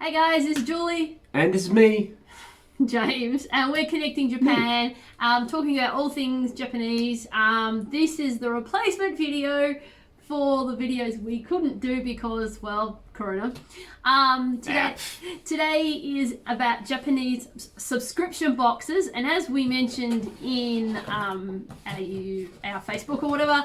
Hey guys, it's Julie. And this is me. James, and we're connecting Japan, talking about all things Japanese. This is the replacement video for the videos we couldn't do because, well, Corona. Today is about Japanese subscription boxes, and as we mentioned in our Facebook or whatever,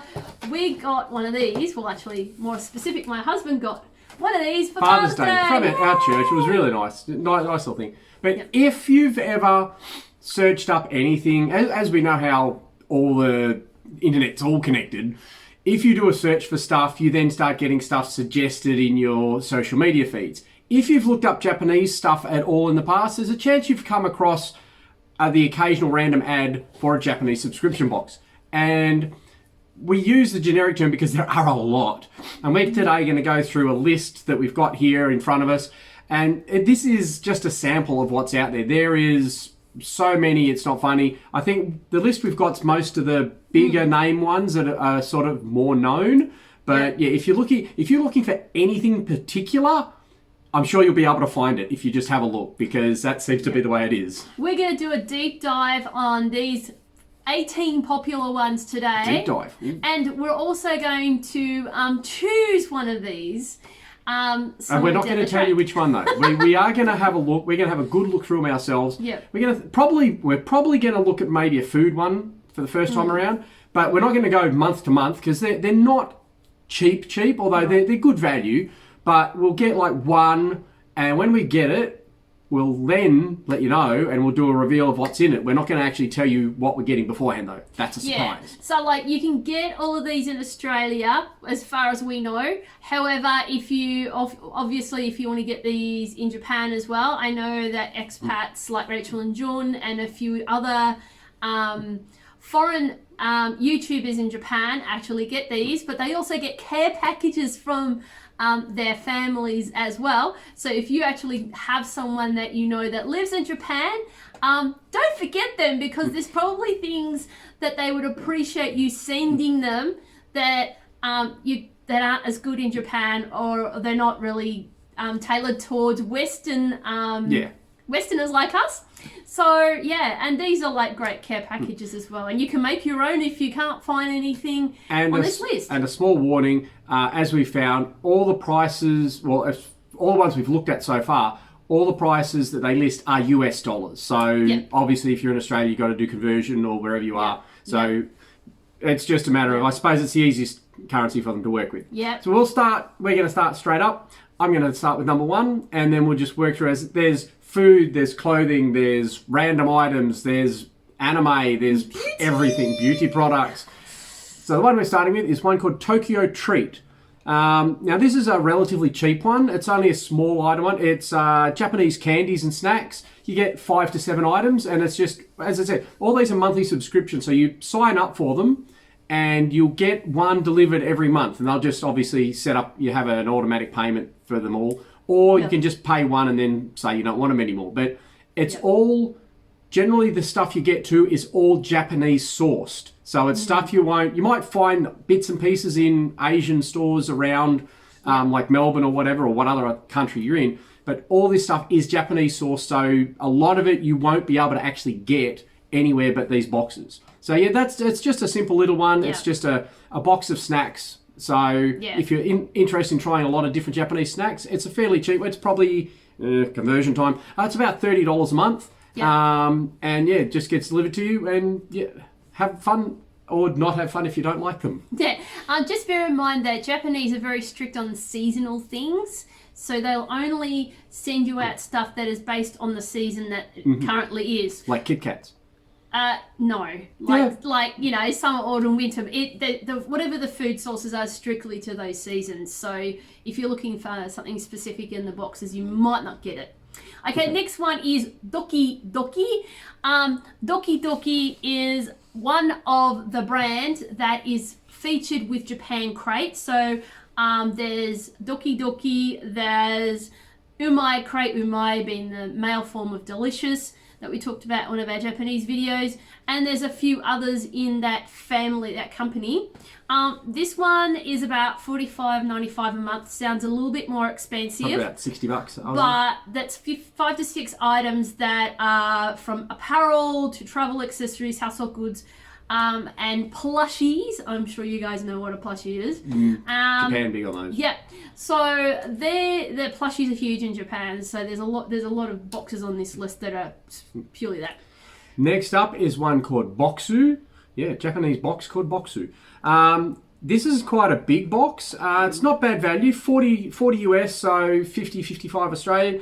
we got one of these. Well, actually, more specific, my husband got one of these for Father's Day from our church. It was really nice little thing. But if you've ever searched up anything, as we know how all the internet's all connected, if you do a search for stuff, you then start getting stuff suggested in your social media feeds. If you've looked up Japanese stuff at all in the past, there's a chance you've come across the occasional random ad for a Japanese subscription box. And we use the generic term because there are a lot. And we're today going to go through a list that we've got here in front of us. And this is just a sample of what's out there. There is so many, it's not funny. I think the list we've got's most of the bigger name ones that are sort of more known. But yeah, if you're looking for anything particular, I'm sure you'll be able to find it if you just have a look, because that seems to be the way it is. We're going to do a deep dive on these 18 popular ones today. Deep dive. And we're also going to choose one of these. And we're not going to tell you which one though. we are going to have a look. We're going to have a good look through them ourselves. Yeah. We're probably going to look at maybe a food one for the first time around, but we're not going to go month to month because they're not cheap, although they're good value. But we'll get like one, and when we get it, we'll then let you know, and we'll do a reveal of what's in it. We're not going to actually tell you what we're getting beforehand, though. That's a surprise. Yeah. So, like, you can get all of these in Australia, as far as we know. However, if you want to get these in Japan as well, I know that expats like Rachel and Jun and a few other foreign YouTubers in Japan actually get these, but they also get care packages from their families as well. So if you actually have someone that you know that lives in Japan, don't forget them, because there's probably things that they would appreciate you sending them that that aren't as good in Japan, or they're not really tailored towards Westerners like us. So yeah, and these are like great care packages as well, and you can make your own if you can't find anything on this list. And a small warning, as we found, all the prices, all the ones we've looked at so far, all the prices that they list are US dollars. So obviously if you're in Australia, you've got to do conversion or wherever you are. So it's just a matter of, I suppose it's the easiest currency for them to work with. Yeah. So we're going to start straight up. I'm going to start with number one, and then we'll just work through as there's food, there's clothing, there's random items, there's anime, there's everything, beauty products. So the one we're starting with is one called Tokyo Treat. Now this is a relatively cheap one. It's only a small item one. It's Japanese candies and snacks. You get 5 to 7 items, and it's just, as I said, all these are monthly subscriptions. So you sign up for them, and you'll get one delivered every month, and they'll just obviously set up, you have an automatic payment for them all. Or you can just pay one and then say you don't want them anymore. But it's all, generally the stuff you get to is all Japanese sourced. So it's stuff you might find bits and pieces in Asian stores around like Melbourne or whatever, or what other country you're in. But all this stuff is Japanese sourced. So a lot of it you won't be able to actually get anywhere but these boxes. So yeah, it's just a simple little one. It's just a box of snacks. So if you're interested in trying a lot of different Japanese snacks, it's a fairly cheap. It's probably conversion time. It's about $30 a month. And yeah, it just gets delivered to you, and have fun or not have fun if you don't like them. Yeah, just bear in mind that Japanese are very strict on seasonal things. So they'll only send you out stuff that is based on the season that it currently is. Like Kit Kats. No, like summer, autumn, winter. Whatever the food sources are strictly to those seasons. So if you're looking for something specific in the boxes, you might not get it. Okay, next one is Doki Doki. Doki Doki is one of the brands that is featured with Japan Crate. So there's Doki Doki. There's Umai Crate. Umai being the male form of delicious. that we talked about in one of our Japanese videos, and there's a few others in that family, that company. This one is about $45.95 a month. Sounds a little bit more expensive. Probably about $60. But that's 5 to 6 items that are from apparel to travel accessories, household goods, and plushies. I'm sure you guys know what a plushie is. Japan big on those. Yep. So the plushies are huge in Japan. So there's a lot of boxes on this list that are purely that. Next up is one called Boxu. Yeah, Japanese box called Boxu. This is quite a big box. It's not bad value, 40 US, so 55 Australian.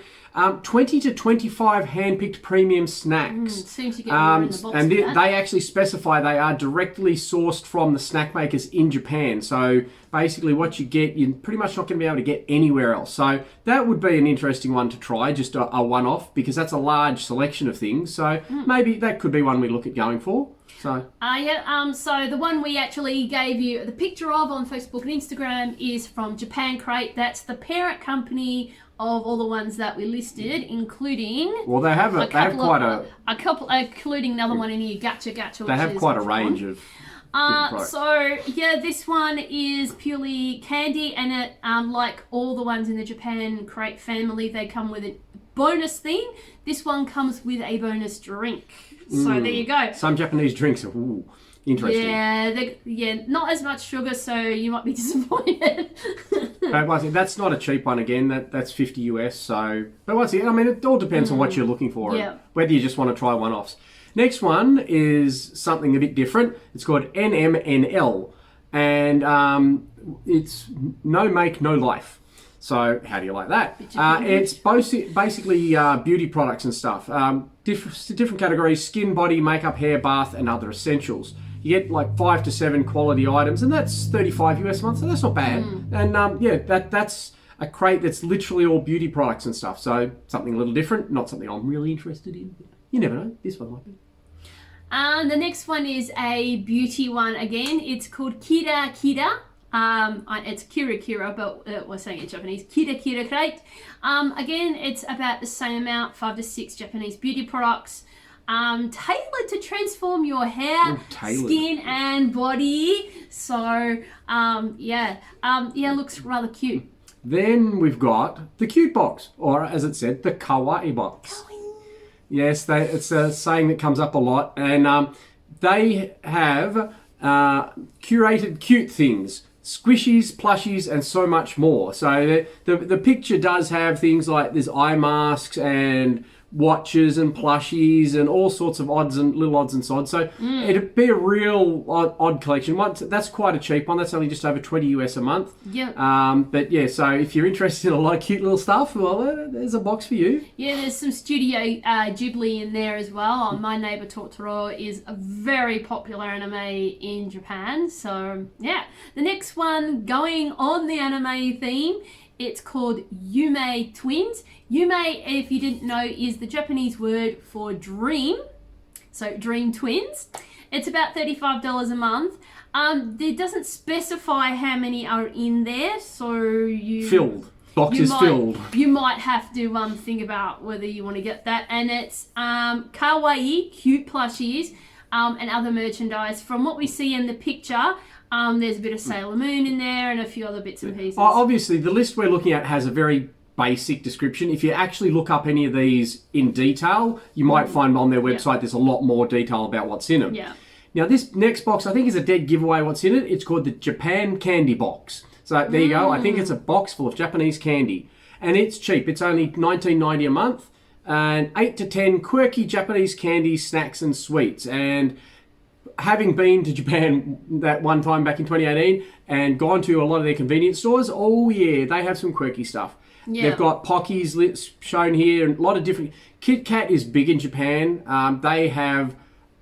20 to 25 hand-picked premium snacks. Seems to get more in the box. And they actually specify they are directly sourced from the snack makers in Japan. So basically what you get, you're pretty much not going to be able to get anywhere else. So that would be an interesting one to try, just a one-off, because that's a large selection of things. So maybe that could be one we look at going for. So so the one we actually gave you the picture of on Facebook and Instagram is from Japan Crate. That's the parent company of all the ones that we listed, including they have including another one in here, Gacha. They have quite a range of products. So yeah, this one is purely candy, and it like all the ones in the Japan Crate family, they come with a bonus thing. This one comes with a bonus drink. So there you go. Some Japanese drinks are interesting. Yeah, not as much sugar, so you might be disappointed. But once again, that's not a cheap one. Again, that's 50 US. So, but once again, I mean, it all depends on what you're looking for, and whether you just want to try one-offs. Next one is something a bit different. It's called NMNL, and it's no make, no life. So how do you like that? It's basically beauty products and stuff. Different categories: skin, body, makeup, hair, bath, and other essentials. You get like 5 to 7 quality items, and that's 35 US a month, so that's not bad. And that's a crate that's literally all beauty products and stuff. So something a little different, not something I'm really interested in. You never know, this one might be. The next one is a beauty one again. It's called Kirakira. It's Kirakira, but we're saying it in Japanese. Kirakira crate. Again, it's about the same amount, 5 to 6 Japanese beauty products. Tailored to transform your hair, skin, and body. So, looks rather cute. Then we've got the cute box, or as it said, the kawaii box. Yes, it's a saying that comes up a lot, and they have curated cute things. Squishies, plushies, and so much more. So the picture does have things like there's eye masks and watches and plushies and all sorts of little odds and sods. So it'd be a real odd collection. That's quite a cheap one. That's only just over 20 US a month. Yeah. But yeah, so if you're interested in a lot of cute little stuff, well, there's a box for you. Yeah, there's some Studio Ghibli in there as well. My Neighbor Totoro is a very popular anime in Japan. So yeah, the next one going on the anime theme, it's called Yume Twins. Yume, if you didn't know, is the Japanese word for dream. So dream twins. It's about $35 a month. It doesn't specify how many are in there, so filled. Box is filled. You might have to think about whether you want to get that. And it's kawaii, cute plushies, and other merchandise. From what we see in the picture, there's a bit of Sailor Moon in there and a few other bits and pieces. Obviously, the list we're looking at has a very basic description. If you actually look up any of these in detail, you might find on their website there's a lot more detail about what's in them. Yeah. Now, this next box, I think, is a dead giveaway what's in it. It's called the Japan Candy Box. So there you go. I think it's a box full of Japanese candy. And it's cheap. It's only $19.90 a month. And 8 to 10 quirky Japanese candy, snacks, and sweets. And having been to Japan that one time back in 2018 and gone to a lot of their convenience stores, oh yeah, they have some quirky stuff. Yeah. They've got Pockies shown here and a lot of different... Kit Kat is big in Japan. They have,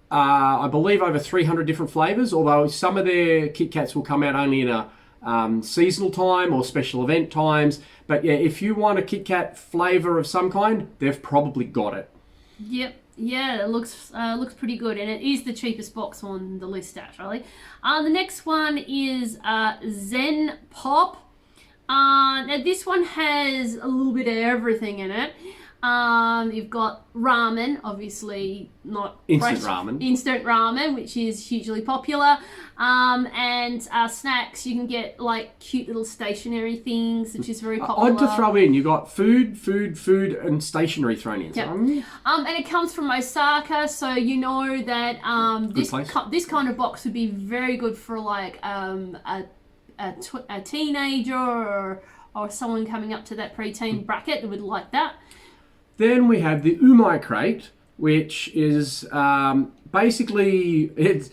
I believe, over 300 different flavours, although some of their Kit Kats will come out only in a seasonal time or special event times. But yeah, if you want a Kit Kat flavour of some kind, they've probably got it. Yep. Yeah, it looks pretty good, and it is the cheapest box on the list, actually. The next one is Zenpop. Now, this one has a little bit of everything in it. You've got ramen, obviously not Instant fresh- ramen. instant ramen, which is hugely popular. And snacks, you can get like cute little stationery things, which is very popular. Odd to throw in, you got food, and stationery thrown in. Yep. So, And it comes from Osaka, so you know that this place. this kind of box would be very good for like a teenager or someone coming up to that preteen bracket that would like that. Then we have the Umai crate, which is basically it's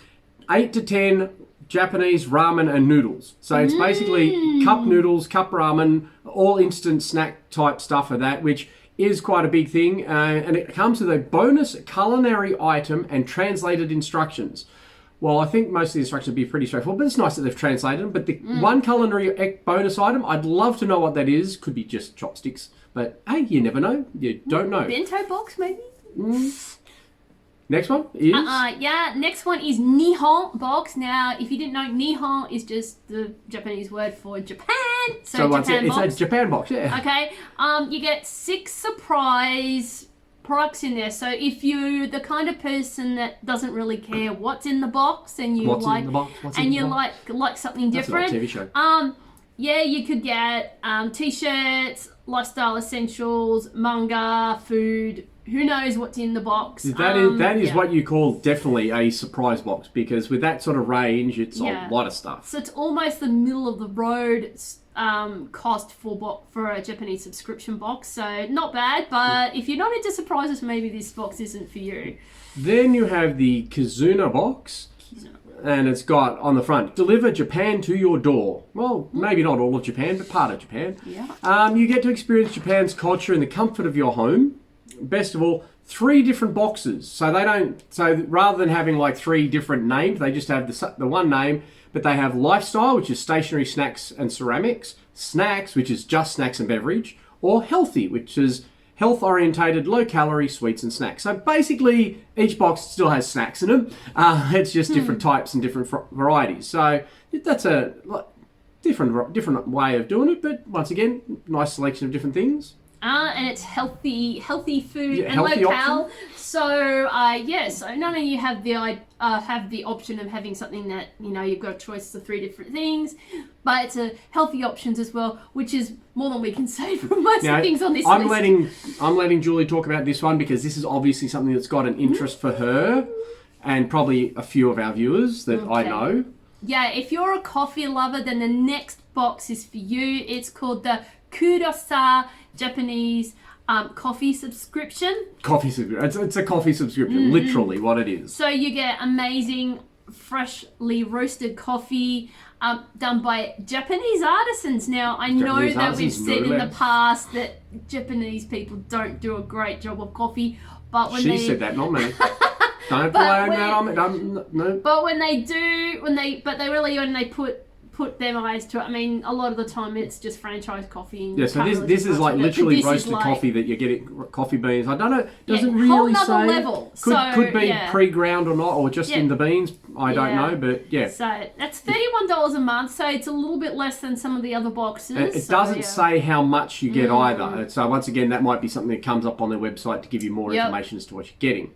8 to 10 Japanese ramen and noodles. So it's basically cup noodles, cup ramen, all instant snack type stuff of that, which is quite a big thing. And it comes with a bonus culinary item and translated instructions. Well, I think most of the instructions would be pretty straightforward, but it's nice that they've translated them. But the one culinary bonus item, I'd love to know what that is. Could be just chopsticks. But hey, you never know. You don't know. Bento box, maybe? Next one is... next one is Nihon box. Now, if you didn't know, Nihon is just the Japanese word for Japan. So Japan box. It's a Japan box, yeah. Okay. You get 6 surprise products in there. So if you're the kind of person that doesn't really care what's in the box and you like something different. That's an old TV show. You could get t-shirts, lifestyle essentials, manga, food. Who knows what's in the box? That is what you call definitely a surprise box, because with that sort of range, it's a lot of stuff. So it's almost the middle of the road cost for a Japanese subscription box. So not bad, but if you're not into surprises, maybe this box isn't for you. Then you have the Kizuna box. And it's got on the front, deliver Japan to your door. Well, maybe not all of Japan, but part of Japan. Yeah. You get to experience Japan's culture in the comfort of your home. Best of all, 3 different boxes. So rather than having like 3 different names, they just have the one name, but they have lifestyle, which is stationery, snacks and ceramics, snacks, which is just snacks and beverage, or healthy, which is health-orientated, low-calorie sweets and snacks. So basically, each box still has snacks in them. It's just different types and different varieties. So that's a different way of doing it. But once again, nice selection of different things. And it's healthy food and healthy low-cal. option. So so not only you have the option of having something that you've got a choice of 3 different things, but it's a healthy options as well, which is more than we can say for most of the things on this list. I'm letting Julie talk about this one because this is obviously something that's got an interest for her and probably a few of our viewers that I know. Yeah, if you're a coffee lover, then the next box is for you. It's called the Kurosawa Japanese coffee subscription. It's a coffee subscription, literally what it is. So you get amazing, freshly roasted coffee done by Japanese artisans. Now, I know that we've said in the past that Japanese people don't do a great job of coffee, but when She said that, not me. Don't blame that on me. No. But when they put their eyes to it. I mean, a lot of the time it's just franchise coffee. And so this is like literally roasted coffee that you're getting, coffee beans. I don't know, doesn't really whole say. Level. Could be pre-ground or not, or just in the beans. I don't know, but yeah. So that's $31 a month, so it's a little bit less than some of the other boxes. It doesn't say how much you get either. So once again, that might be something that comes up on their website to give you more information as to what you're getting.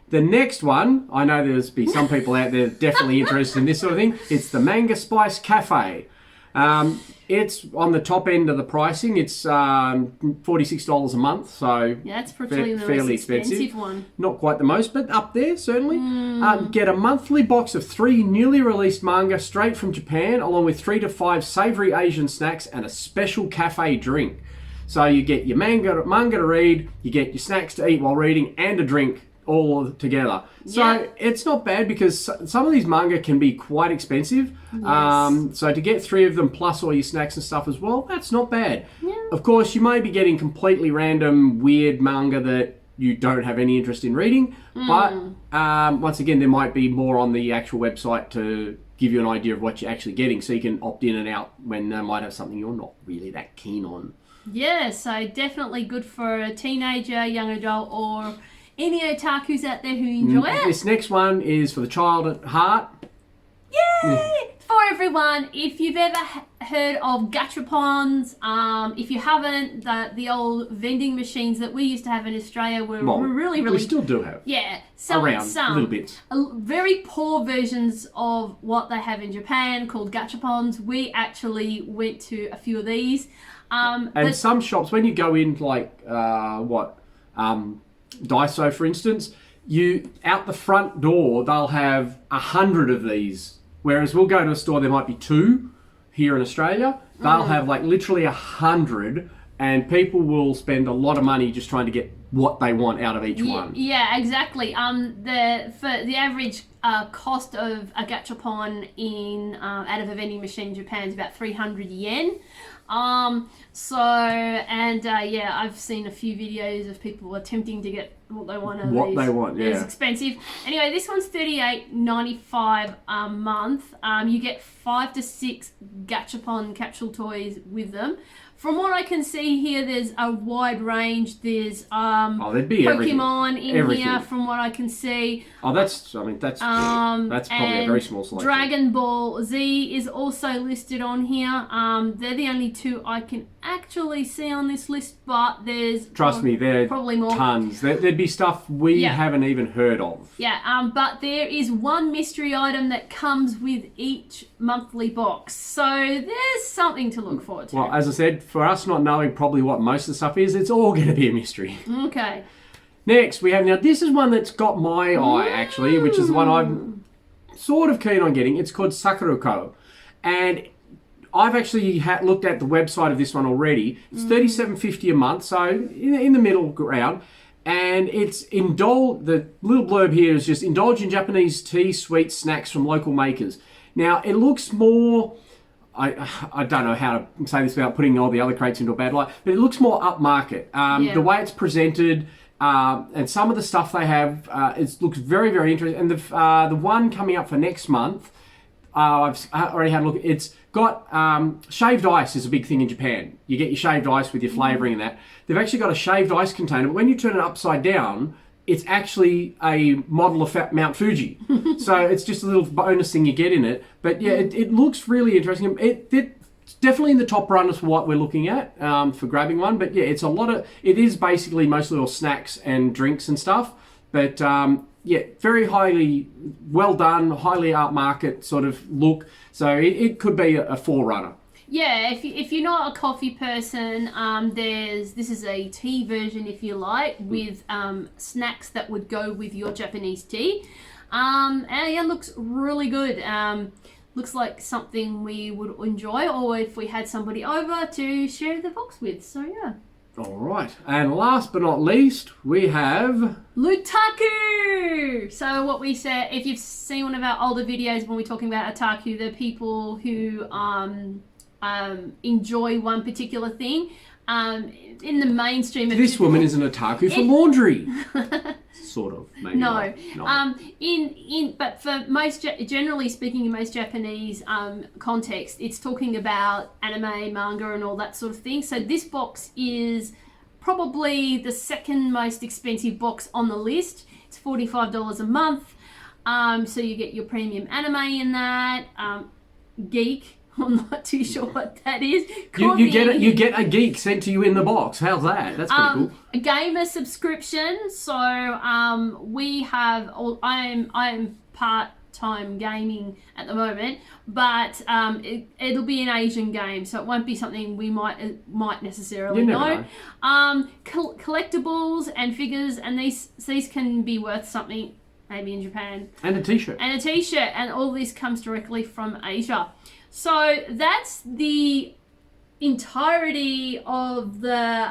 The next one, I know there's be some people out there definitely interested in this sort of thing. It's the Manga Spice Cafe. It's on the top end of the pricing. It's $46 a month, so that's probably the fairly most expensive one. Not quite the most, but up there certainly. Get a monthly box of 3 newly released manga straight from Japan, along with 3 to 5 savoury Asian snacks and a special cafe drink. So you get your manga to read, you get your snacks to eat while reading, and a drink all together. So it's not bad because some of these manga can be quite expensive. Yes. So to get 3 of them plus all your snacks and stuff as well, that's not bad. Yeah. Of course, you may be getting completely random, weird manga that you don't have any interest in reading. But once again, there might be more on the actual website to give you an idea of what you're actually getting, so you can opt in and out when they might have something you're not really that keen on. Yeah, so definitely good for a teenager, young adult, or any otakus out there who enjoy it. This next one is for the child at heart. Yay! For everyone, if you've ever heard of Gachapons, if you haven't, the old vending machines that we used to have in Australia were really we still do have. Yeah, Around little bits. Very poor versions of what they have in Japan called Gachapons. We actually went to a few of these. And some shops, when you go in, like Daiso, for instance, you out the front door they'll have 100 of these. Whereas we'll go to a store, there might be 2 here in Australia. They'll have like literally 100, and people will spend a lot of money just trying to get what they want out of each one. Yeah, exactly. For the average cost of a gachapon in out of a vending machine in Japan is about 300 yen. I've seen a few videos of people attempting to get what they want. It's expensive. Anyway, this one's $38.95 a month. You get 5 to 6 Gachapon capsule toys with them. From what I can see here, there's a wide range. There's there'd be Pokemon in here, from what I can see. That's probably a very small selection. Dragon Ball Z is also listed on here. They're the only 2 I can actually see on this list, but there's probably more. Tons. There'd be stuff we haven't even heard of. Yeah, but there is one mystery item that comes with each monthly box, so there's something to look forward to. Well, as I said, for us not knowing probably what most of the stuff is, it's all going to be a mystery. Okay. Next, we have, now this is one that's got my eye actually, which is the one I'm sort of keen on getting. It's called Sakuruko. And I've actually looked at the website of this one already. It's $37.50 a month, so in the middle ground. And it's the little blurb here is just indulge in Japanese tea, sweets, snacks from local makers. Now, it looks more, I don't know how to say this without putting all the other crates into a bad light, but it looks more upmarket. The way it's presented, and some of the stuff they have, it looks very, very interesting. And the one coming up for next month, I've already had a look. It's got shaved ice is a big thing in Japan. You get your shaved ice with your flavouring and that. They've actually got a shaved ice container, but when you turn it upside down, it's actually a model of Mount Fuji. So it's just a little bonus thing you get in it. But yeah, it looks really interesting. It's definitely in the top runners for what we're looking at for grabbing one. But yeah, it is basically mostly all snacks and drinks and stuff. But very highly well done, highly upmarket sort of look. So it could be a forerunner. Yeah, if you're not a coffee person, this is a tea version, if you like, with snacks that would go with your Japanese tea. And yeah, looks really good. Looks like something we would enjoy, or if we had somebody over to share the box with. So yeah. All right, and last but not least, we have Lutaku. So what we said, if you've seen one of our older videos when we're talking about Ataku, the people who enjoy one particular thing. In the mainstream of this woman is an otaku for laundry. Sort of, maybe. No. But for generally speaking, in most Japanese context, it's talking about anime, manga, and all that sort of thing. So this box is probably the second most expensive box on the list. It's $45 a month. So you get your premium anime in that. Geek. I'm not too sure what that is. You get a geek sent to you in the box. How's that? That's pretty cool. A gamer subscription. So we have. I'm part-time gaming at the moment, but it'll be an Asian game, so it won't be something we might necessarily know. Collectibles and figures, and these can be worth something. Maybe in Japan. And a t-shirt. And all this comes directly from Asia. So that's the entirety of the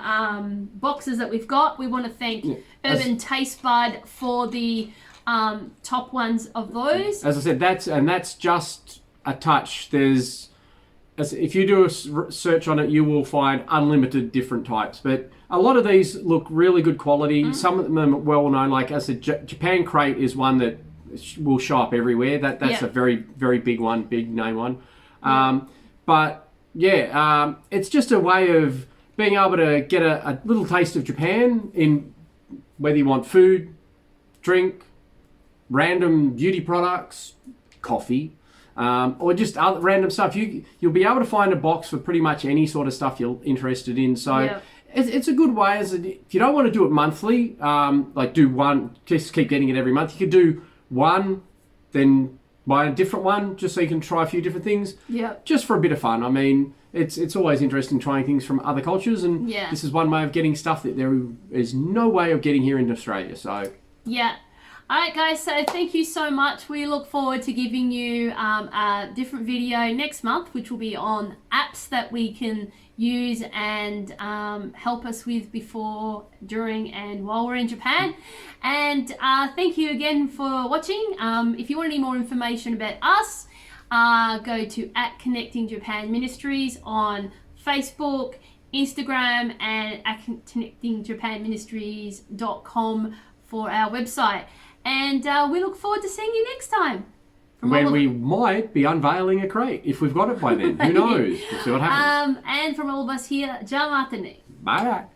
boxes that we've got. We want to thank Urbantastebud for the top ones of those. As I said, that's just a touch. If you do a search on it, you will find unlimited different types. But a lot of these look really good quality. Some of them are well known. Like I said, Japan Crate is one that will show up everywhere. That's a very, very big one, big name one. It's just a way of being able to get a little taste of Japan in whether you want food, drink, random beauty products, coffee, or just other random stuff. You'll be able to find a box for pretty much any sort of stuff you're interested in. So. Yep. It's a good way. If you don't want to do it monthly, like do one, just keep getting it every month. You could do one, then buy a different one, just so you can try a few different things. Yeah. Just for a bit of fun. I mean, it's always interesting trying things from other cultures, and this is one way of getting stuff that there is no way of getting here in Australia. So. Yeah. All right, guys, so thank you so much. We look forward to giving you a different video next month, which will be on apps that we can use and help us with before, during, and while we're in Japan. And thank you again for watching. If you want any more information about us, go to @ConnectingJapanMinistries on Facebook, Instagram, and @ConnectingJapanMinistries.com for our website. And we look forward to seeing you next time. When we might be unveiling a crate, if we've got it by then. Who knows? We'll see what happens. And from all of us here, ja matane. Bye.